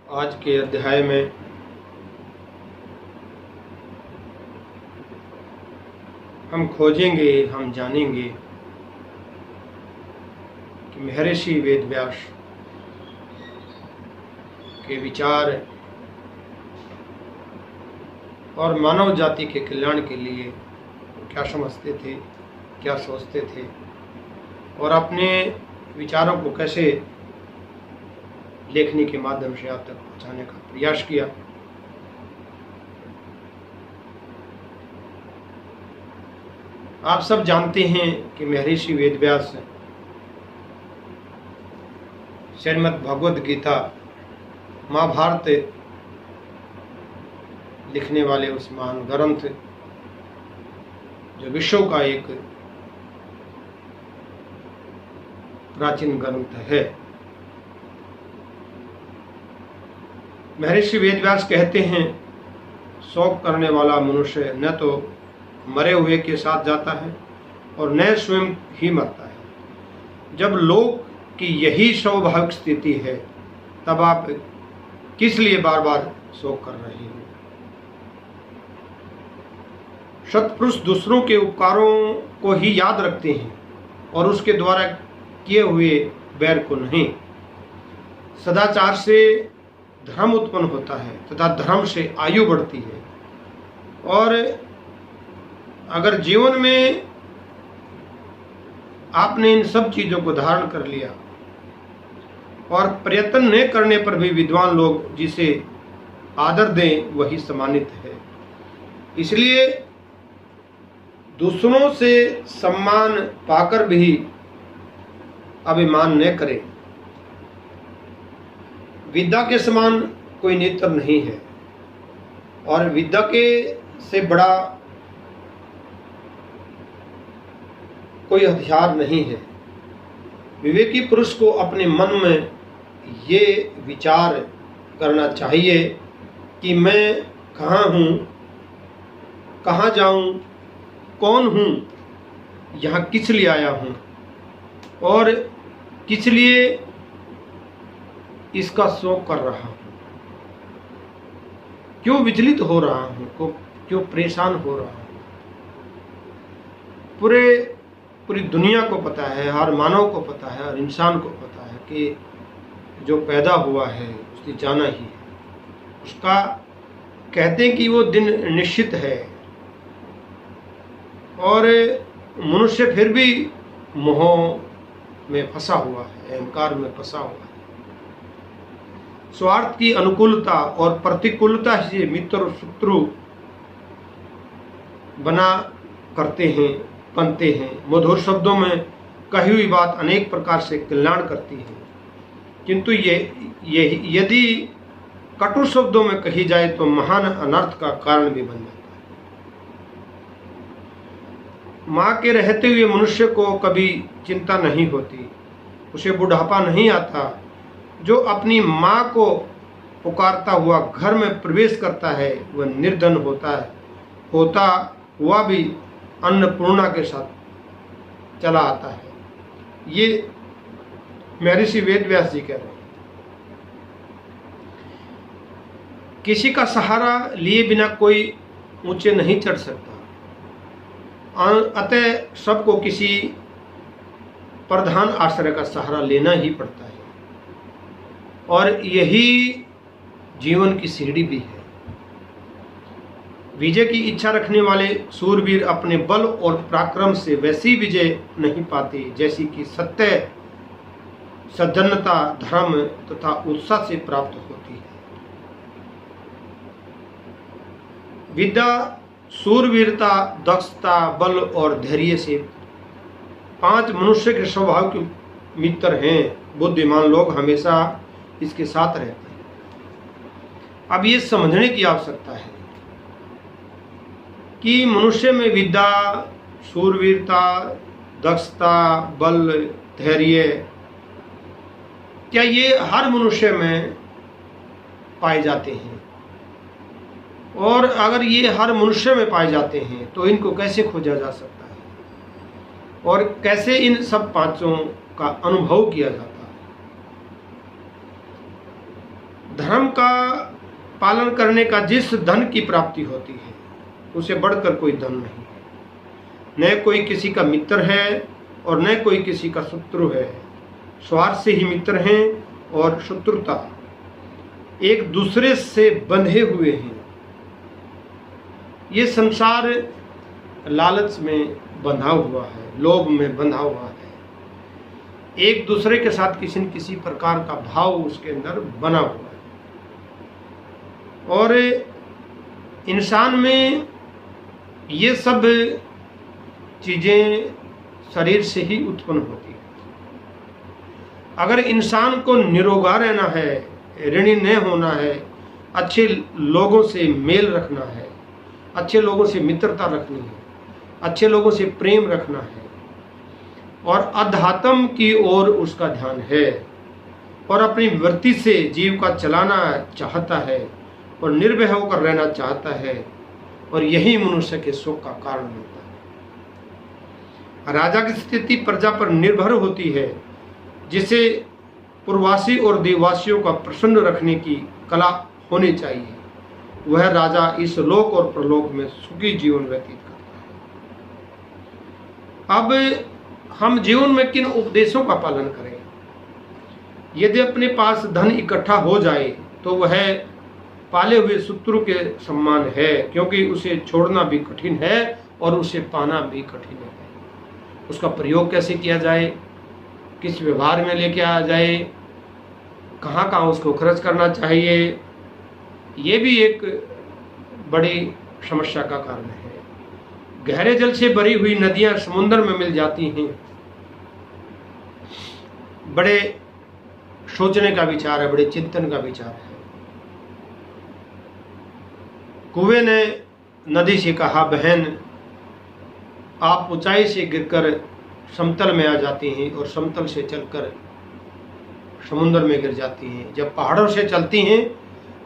आज के अध्याय में हम खोजेंगे, हम जानेंगे कि महर्षि वेदव्यास के विचार और मानव जाति के कल्याण के लिए क्या समझते थे, क्या सोचते थे और अपने विचारों को कैसे लेखनी के माध्यम से आप तक पहुंचाने का प्रयास किया। आप सब जानते हैं कि महर्षि वेदव्यास श्रीमद् भगवद गीता, महाभारत लिखने वाले उस महान ग्रंथ जो विश्व का एक प्राचीन ग्रंथ है। महर्षि वेदव्यास कहते हैं, शोक करने वाला मनुष्य न तो मरे हुए के साथ जाता है और न स्वयं ही मरता है। जब लोक की यही स्वाभाविक स्थिति है, तब आप किस लिए बार बार शोक कर रहे हो। सत्पुरुष दूसरों के उपकारों को ही याद रखते हैं और उसके द्वारा किए हुए बैर को नहीं। सदाचार से धर्म उत्पन्न होता है तथा धर्म से आयु बढ़ती है। और अगर जीवन में आपने इन सब चीजों को धारण कर लिया और प्रयत्न न करने पर भी विद्वान लोग जिसे आदर दें वही सम्मानित है। इसलिए दूसरों से सम्मान पाकर भी अभिमान न करें। विद्या के समान कोई नेत्र नहीं है और विद्या के से बड़ा कोई हथियार नहीं है। विवेकी पुरुष को अपने मन में ये विचार करना चाहिए कि मैं कहाँ हूँ, कहाँ जाऊँ, कौन हूँ, यहाँ किस लिए आया हूँ और किस लिए इसका शोक कर रहा हूँ, क्यों विचलित हो रहा हूँ, क्यों परेशान हो रहा हूँ। पूरी दुनिया को पता है, हर मानव को पता है, हर इंसान को पता है कि जो पैदा हुआ है उसने जाना ही है। उसका कहते हैं कि वो दिन निश्चित है और मनुष्य फिर भी मोह में फंसा हुआ है, अहंकार में फंसा हुआ है। स्वार्थ की अनुकूलता और प्रतिकूलता से मित्र और शत्रु बनते हैं। मधुर शब्दों में कही हुई बात अनेक प्रकार से कल्याण करती है, किंतु ये यदि कटु शब्दों में कही जाए तो महान अनर्थ का कारण भी बन जाता है। माँ के रहते हुए मनुष्य को कभी चिंता नहीं होती, उसे बुढ़ापा नहीं आता। जो अपनी माँ को पुकारता हुआ घर में प्रवेश करता है वह निर्धन होता हुआ भी अन्नपूर्णा के साथ चला आता है। ये महर्षि वेदव्यास जी कह रहे हैं। किसी का सहारा लिए बिना कोई ऊंचे नहीं चढ़ सकता, अतः सबको किसी प्रधान आश्रय का सहारा लेना ही पड़ता है और यही जीवन की सीढ़ी भी है। विजय की इच्छा रखने वाले सूरवीर अपने बल और पराक्रम से वैसी विजय नहीं पाते जैसी कि सत्य, सज्जनता, धर्म तथा उत्साह से प्राप्त होती है। विद्या, सूरवीरता, दक्षता, बल और धैर्य से 5 मनुष्य के स्वभाव के मित्र हैं। बुद्धिमान लोग हमेशा इसके साथ रहते हैं। अब ये समझने की आवश्यकता है कि मनुष्य में विद्या, शूरवीरता, दक्षता, बल, धैर्य, क्या ये हर मनुष्य में पाए जाते हैं? और अगर ये हर मनुष्य में पाए जाते हैं तो इनको कैसे खोजा जा सकता है और कैसे इन सब 5 का अनुभव किया जाता है? धर्म का पालन करने का जिस धन की प्राप्ति होती है उसे बढ़कर कोई धन नहीं है। न कोई किसी का मित्र है और न कोई किसी का शत्रु है। स्वार्थ से ही मित्र हैं और शत्रुता एक दूसरे से बंधे हुए हैं। ये संसार लालच में बंधा हुआ है, लोभ में बंधा हुआ है। एक दूसरे के साथ किसी न किसी प्रकार का भाव उसके अंदर बना हुआ है और इंसान में ये सब चीज़ें शरीर से ही उत्पन्न होती है। अगर इंसान को निरोगा रहना है, ऋणी न होना है, अच्छे लोगों से मेल रखना है, अच्छे लोगों से मित्रता रखनी है, अच्छे लोगों से प्रेम रखना है और अध्यात्म की ओर उसका ध्यान है और अपनी वृत्ति से जीव का चलाना चाहता है और निर्भय होकर रहना चाहता है और यही मनुष्य के सुख का कारण होता है। राजा की स्थिति प्रजा पर निर्भर होती है, जिसे पूर्ववासी और देववासियों का प्रसन्न रखने की कला होनी चाहिए। वह राजा इस लोक और परलोक में सुखी जीवन व्यतीत करता है। अब हम जीवन में किन उपदेशों का पालन करें? यदि अपने पास धन इकट्ठा हो जाए तो वह पाले हुए शत्रु के समान है, क्योंकि उसे छोड़ना भी कठिन है और उसे पाना भी कठिन है। उसका प्रयोग कैसे किया जाए, किस व्यवहार में लेके आया जाए, कहाँ कहाँ उसको खर्च करना चाहिए, ये भी एक बड़ी समस्या का कारण है। गहरे जल से भरी हुई नदियां समुद्र में मिल जाती हैं। बड़े सोचने का विचार है, बड़े चिंतन का विचार है। कुएं ने नदी से कहा, बहन आप ऊंचाई से गिरकर समतल में आ जाती हैं और समतल से चलकर समुद्र में गिर जाती हैं। जब पहाड़ों से चलती हैं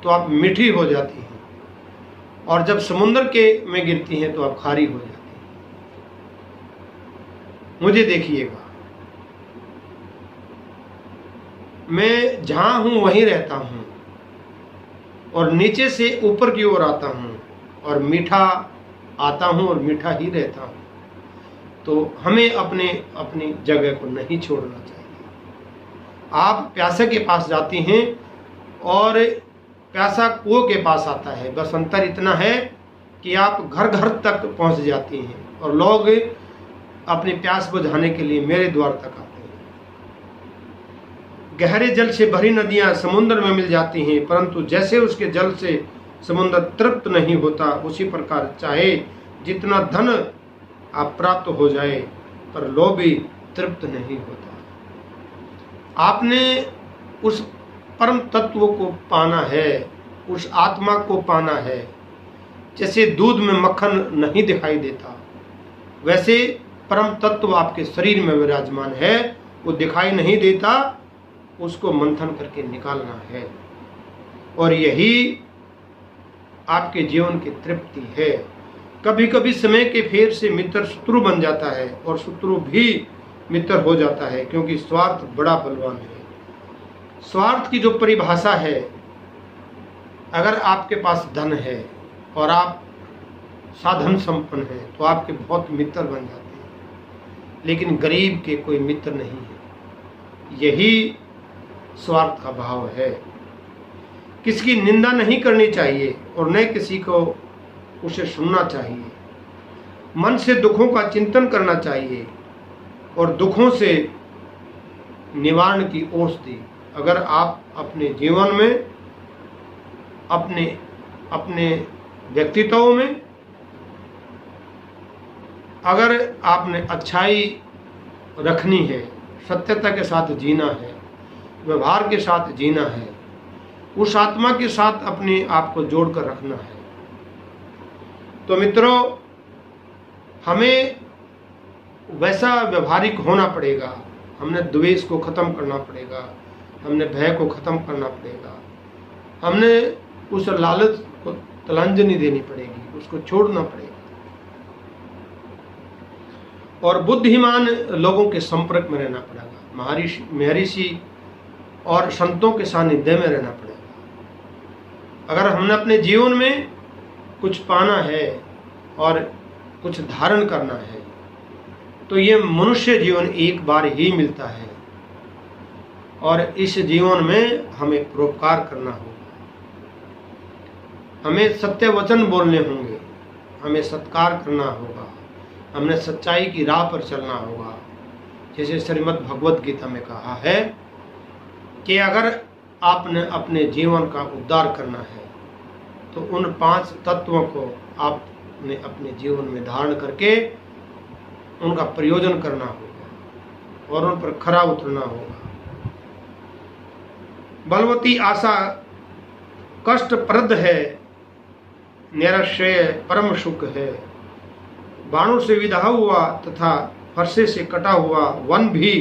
तो आप मीठी हो जाती हैं और जब समुद्र के में गिरती हैं तो आप खारी हो जाती हैं। मुझे देखिएगा, मैं जहां हूं वहीं रहता हूं और नीचे से ऊपर की ओर आता हूं और मीठा आता हूं और मीठा ही रहता हूं। तो हमें अपनी जगह को नहीं छोड़ना चाहिए। आप प्यासे के पास जाती हैं और प्यासा कुओं के पास आता है, बस अंतर इतना है कि आप घर घर तक पहुंच जाती हैं और लोग अपनी प्यास बुझाने के लिए मेरे द्वार तक आते हैं। गहरे जल से भरी नदियां समुद्र में मिल जाती हैं, परंतु जैसे उसके जल से समुद्र तृप्त नहीं होता, उसी प्रकार चाहे जितना धन आप प्राप्त हो जाए पर लोभी तृप्त नहीं होता। आपने उस परम तत्व को पाना है, उस आत्मा को पाना है। जैसे दूध में मक्खन नहीं दिखाई देता, वैसे परम तत्व आपके शरीर में विराजमान है, वो दिखाई नहीं देता, उसको मंथन करके निकालना है और यही आपके जीवन की तृप्ति है। कभी कभी समय के फेर से मित्र शत्रु बन जाता है और शत्रु भी मित्र हो जाता है, क्योंकि स्वार्थ बड़ा बलवान है। स्वार्थ की जो परिभाषा है, अगर आपके पास धन है और आप साधन संपन्न हैं तो आपके बहुत मित्र बन जाते हैं, लेकिन गरीब के कोई मित्र नहीं है। यही स्वार्थ का भाव है। किसकी निंदा नहीं करनी चाहिए और न किसी को उसे सुनना चाहिए। मन से दुखों का चिंतन करना चाहिए और दुखों से निवारण की औषधि। अगर आप अपने जीवन में, अपने व्यक्तित्व में अगर आपने अच्छाई रखनी है, सत्यता के साथ जीना है, व्यवहार के साथ जीना है, उस आत्मा के साथ अपने आप को जोड़कर रखना है, तो मित्रों हमें वैसा व्यवहारिक होना पड़ेगा। हमने द्वेष को ख़त्म करना पड़ेगा, हमने भय को ख़त्म करना पड़ेगा, हमने उस लालच को तलांजलि देनी पड़ेगी, उसको छोड़ना पड़ेगा और बुद्धिमान लोगों के संपर्क में रहना पड़ेगा। महर्षि और संतों के सानिध्य में रहना पड़ेगा। अगर हमने अपने जीवन में कुछ पाना है और कुछ धारण करना है तो ये मनुष्य जीवन एक बार ही मिलता है और इस जीवन में हमें परोपकार करना होगा, हमें सत्य वचन बोलने होंगे, हमें सत्कार करना होगा, हमने सच्चाई की राह पर चलना होगा। जैसे श्रीमद् भगवत गीता में कहा है कि अगर आपने अपने जीवन का उद्धार करना है तो उन 5 तत्वों को आपने अपने जीवन में धारण करके उनका प्रयोजन करना होगा और उन पर खरा उतरना होगा। बलवती आशा कष्टप्रद है, निराश्रय परम सुख है। बाणों से विदा हुआ तथा फरसे से कटा हुआ वन भी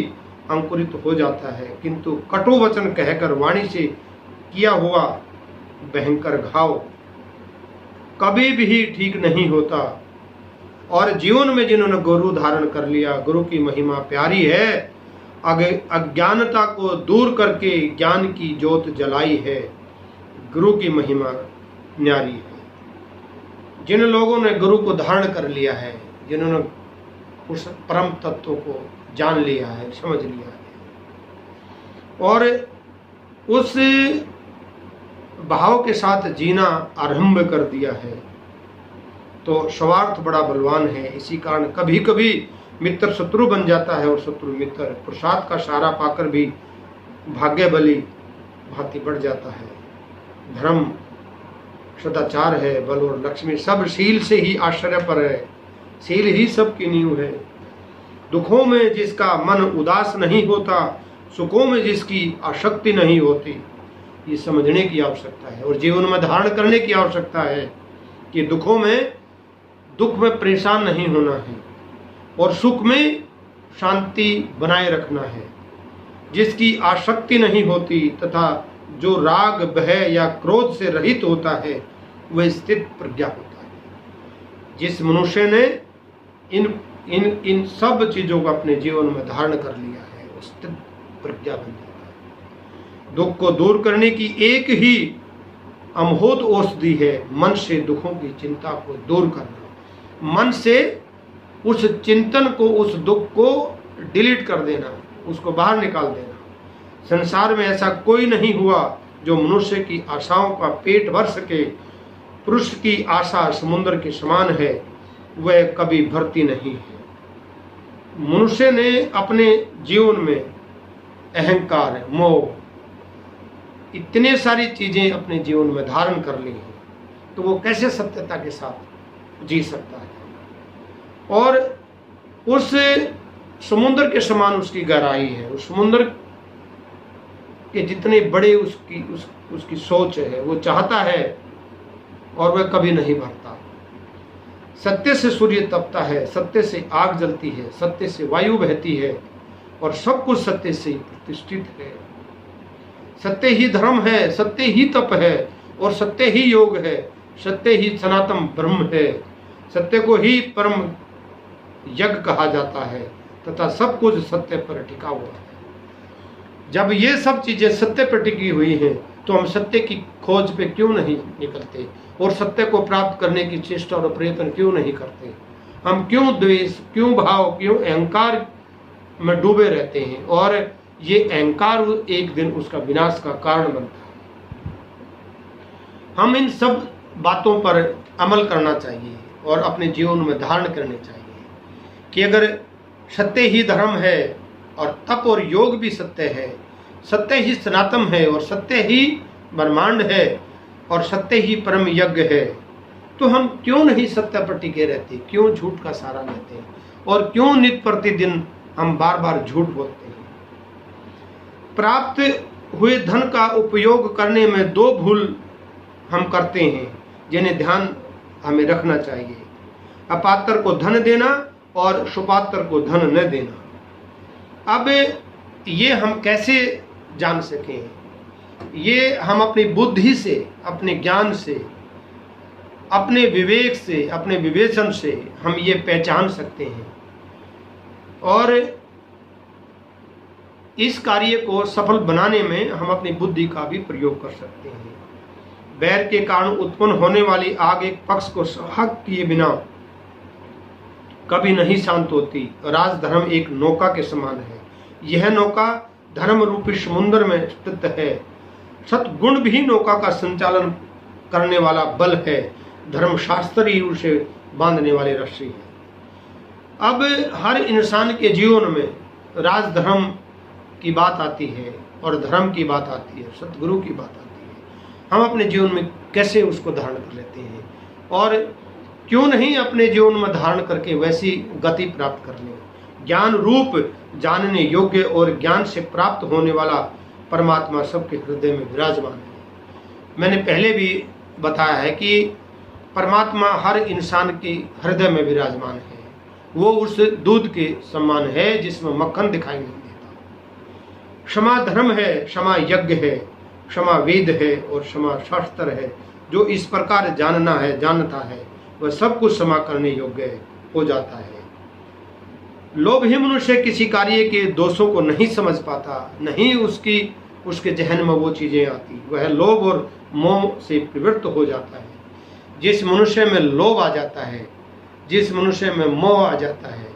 अंकुरित हो जाता है, किंतु कटु वचन कहकर वाणी से किया हुआ भयंकर घाव कभी भी ठीक नहीं होता। और जीवन में जिन्होंने गुरु धारण कर लिया, गुरु की महिमा प्यारी है, अज्ञानता को दूर करके ज्ञान की ज्योत जलाई है, गुरु की महिमा न्यारी है। जिन लोगों ने गुरु को धारण कर लिया है, जिन्होंने उस परम तत्व को जान लिया है, समझ लिया है और उस भाव के साथ जीना आरंभ कर दिया है तो स्वार्थ बड़ा बलवान है। इसी कारण कभी कभी मित्र शत्रु बन जाता है और शत्रु मित्र। प्रसाद का सहारा पाकर भी भाग्य बली भांति बढ़ जाता है। धर्म सदाचार है, बल और लक्ष्मी सब शील से ही आश्चर्य पर है, शील ही सबकी नींव है। दुखों में जिसका मन उदास नहीं होता, सुखों में जिसकी आसक्ति नहीं होती, ये समझने की आवश्यकता है और जीवन में धारण करने की आवश्यकता है कि दुख में परेशान नहीं होना है और सुख में शांति बनाए रखना है। जिसकी आसक्ति नहीं होती तथा जो राग भय या क्रोध से रहित होता है वह स्थित प्रज्ञा होता है। जिस मनुष्य ने इन सब चीजों को अपने जीवन में धारण कर लिया है वो स्थित प्रज्ञा बन जाता है। दुख को दूर करने की एक ही अमोघ औषधि है मन से दुखों की चिंता को दूर करना। मन से उस चिंतन को, उस दुख को डिलीट कर देना, उसको बाहर निकाल देना। संसार में ऐसा कोई नहीं हुआ जो मनुष्य की आशाओं का पेट भर सके। पुरुष की आशा समुद्र के समान है, वह कभी भरती नहीं है। मनुष्य ने अपने जीवन में अहंकार, मोह, इतने सारी चीजें अपने जीवन में धारण कर ली हैं तो वो कैसे सत्यता के साथ जी सकता है। और उस समुद्र के समान उसकी गहराई है, उस समुद्र के जितने बड़े उसकी सोच है, वो चाहता है और वह कभी नहीं भरता। सत्य से सूर्य तपता है, सत्य से आग जलती है, सत्य से वायु बहती है और सब कुछ सत्य से प्रतिष्ठित है। सत्य ही धर्म है, सत्य ही तप है और सत्य ही योग है, सत्य ही सनातन ब्रह्म है। सत्य को ही परम यज्ञ कहा जाता है तथा सब कुछ सत्य पर टिका हुआ है। जब ये सब चीजें सत्य पर टिकी हुई हैं तो हम सत्य की खोज पे क्यों नहीं निकलते और सत्य को प्राप्त करने की चेष्टा और प्रयत्न क्यों नहीं करते। हम क्यों द्वेष, क्यों भाव, क्यों अहंकार में डूबे रहते हैं और ये अहंकार एक दिन उसका विनाश का कारण बनता है। हम इन सब बातों पर अमल करना चाहिए और अपने जीवन में धारण करने चाहिए कि अगर सत्य ही धर्म है और तप और योग भी सत्य है, सत्य ही सनातन है और सत्य ही ब्रह्मांड है और सत्य ही परम यज्ञ है, तो हम क्यों नहीं सत्य पर टिके रहते, क्यों झूठ का सहारा लेते हैं और क्यों नित्य प्रतिदिन हम बार बार झूठ बोलते हैं। प्राप्त हुए धन का उपयोग करने में 2 भूल हम करते हैं जिन्हें ध्यान हमें रखना चाहिए। अपात्र को धन देना और सुपात्र को धन न देना। अब ये हम कैसे जान सकें? ये हम अपनी बुद्धि से, अपने ज्ञान से, अपने विवेक से, अपने विवेचन से हम ये पहचान सकते हैं और इस कार्य को सफल बनाने में हम अपनी बुद्धि का भी प्रयोग कर सकते हैं। बैर के कारण उत्पन्न होने वाली आग एक पक्ष को सहक किए बिना कभी नहीं शांत होती। राजधर्म एक नौका के समान है। यह नौका धर्म रूपी समुद्र में स्थित है। सत्गुण भी नौका का संचालन करने वाला बल है। धर्मशास्त्र ही उसे बांधने वाली रस्सी है। अब हर इंसान के जीवन में राजधर्म की बात आती है और धर्म की बात आती है, सतगुरु की बात आती है। हम अपने जीवन में कैसे उसको धारण कर लेते हैं और क्यों नहीं अपने जीवन में धारण करके वैसी गति प्राप्त कर लें। ज्ञान रूप जानने योग्य और ज्ञान से प्राप्त होने वाला परमात्मा सबके हृदय में विराजमान है। मैंने पहले भी बताया है कि परमात्मा हर इंसान के हृदय में विराजमान है। वो उस दूध के समान है जिसमें मक्खन दिखाई नहीं देता। क्षमा धर्म है, क्षमा यज्ञ है, क्षमा वेद है और क्षमा शास्त्र है। जो इस प्रकार जानता है वह सब कुछ क्षमा करने योग्य हो जाता है। लोभी मनुष्य किसी कार्य के दोषों को नहीं समझ पाता, नहीं उसके जहन में वो चीजें आती। वह लोभ और मोह से प्रवृत्त हो जाता है। जिस मनुष्य में लोभ आ जाता है, जिस मनुष्य में मोह आ जाता है,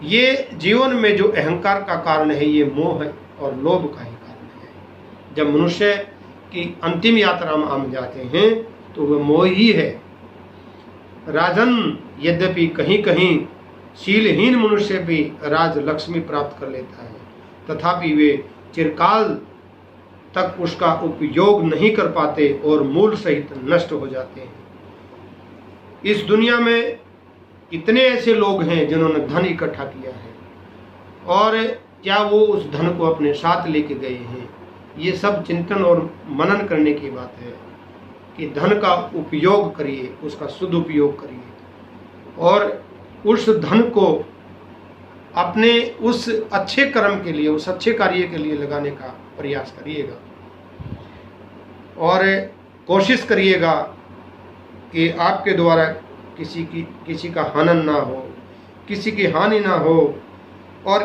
ये जीवन में जो अहंकार का कारण है, ये मोह है और लोभ का ही कारण है। जब मनुष्य की अंतिम यात्रा में हम जाते हैं तो वह मोह ही है। राजन यद्यपि कहीं कहीं शीलहीन मनुष्य भी राज लक्ष्मी प्राप्त कर लेता है, तथापि वे चिरकाल तक उसका उपयोग नहीं कर पाते और मूल सहित नष्ट हो जाते हैं। इस दुनिया में इतने ऐसे लोग हैं जिन्होंने धन इकट्ठा किया है और क्या वो उस धन को अपने साथ लेके गए हैं? ये सब चिंतन और मनन करने की बात है कि धन का उपयोग करिए, उसका सदुपयोग करिए और उस धन को अपने उस अच्छे कर्म के लिए, उस अच्छे कार्य के लिए लगाने का प्रयास करिएगा और कोशिश करिएगा कि आपके द्वारा किसी का हनन ना हो, किसी की हानि ना हो और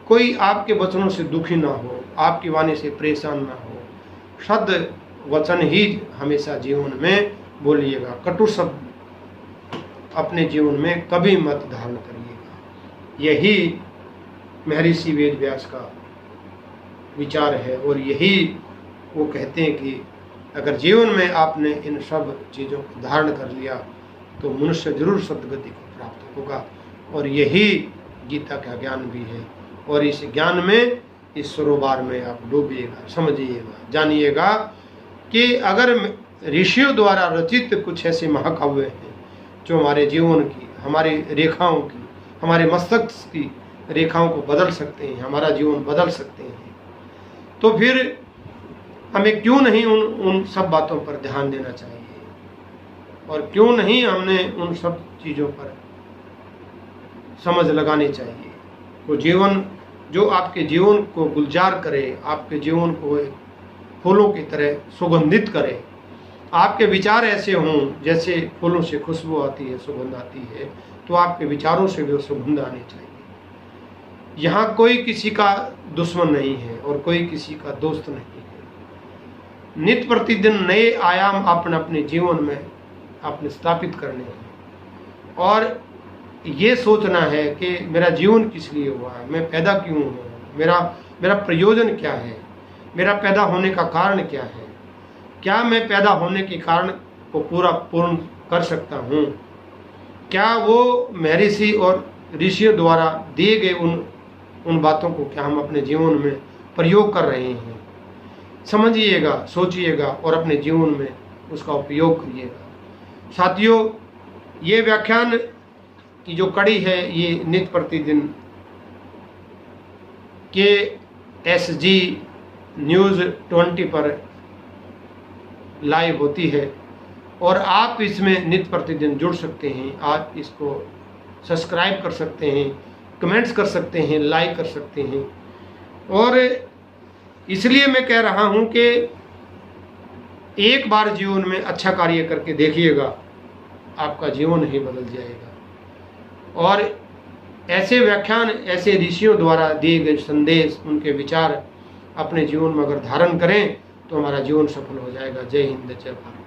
कोई आपके वचनों से दुखी ना हो, आपकी वाणी से परेशान ना हो। सद वचन ही हमेशा जीवन में बोलिएगा। कटु शब्द अपने जीवन में कभी मत धारण करिएगा। यही महर्षि वेद व्यास का विचार है और यही वो कहते हैं कि अगर जीवन में आपने इन सब चीज़ों को धारण कर लिया तो मनुष्य जरूर सद्गति को प्राप्त होगा। और यही गीता का ज्ञान भी है और इस ज्ञान में, इस सरोवर में आप डूबिएगा, समझिएगा, जानिएगा कि अगर ऋषियों द्वारा रचित कुछ ऐसे महाकाव्य हैं जो हमारे जीवन की, हमारी रेखाओं की, हमारे मस्तिष्क की रेखाओं को बदल सकते हैं, हमारा जीवन बदल सकते हैं, तो फिर हमें क्यों नहीं उन सब बातों पर ध्यान देना चाहिए और क्यों नहीं हमने उन सब चीज़ों पर समझ लगानी चाहिए। वो जीवन जो आपके जीवन को गुलजार करे, आपके जीवन को फूलों की तरह सुगंधित करे, आपके विचार ऐसे हों जैसे फूलों से खुशबू आती है, सुगंध आती है, तो आपके विचारों से भी वो सुगंध आनी चाहिए। यहाँ कोई किसी का दुश्मन नहीं है और कोई किसी का दोस्त नहीं है। नित्य प्रतिदिन नए आयाम अपने जीवन में आपने स्थापित करने हैं और ये सोचना है कि मेरा जीवन किस लिए हुआ है, मैं पैदा क्यों हूँ, मेरा प्रयोजन क्या है, मेरा पैदा होने का कारण क्या है, क्या मैं पैदा होने के कारण को पूर्ण कर सकता हूँ, क्या वो महर्षि और ऋषियों द्वारा दिए गए उन बातों को क्या हम अपने जीवन में प्रयोग कर रहे हैं। समझिएगा, सोचिएगा और अपने जीवन में उसका उपयोग करिएगा। साथियों, ये व्याख्यान की जो कड़ी है ये नित्य प्रतिदिन के SG न्यूज़ 20 पर लाइव होती है और आप इसमें नित्य प्रतिदिन जुड़ सकते हैं। आप इसको सब्सक्राइब कर सकते हैं, कमेंट्स कर सकते हैं, लाइक कर सकते हैं। और इसलिए मैं कह रहा हूं कि एक बार जीवन में अच्छा कार्य करके देखिएगा, आपका जीवन ही बदल जाएगा। और ऐसे व्याख्यान, ऐसे ऋषियों द्वारा दिए गए संदेश, उनके विचार अपने जीवन में अगर धारण करें तो हमारा जीवन सफल हो जाएगा। जय हिंद, जय भारत।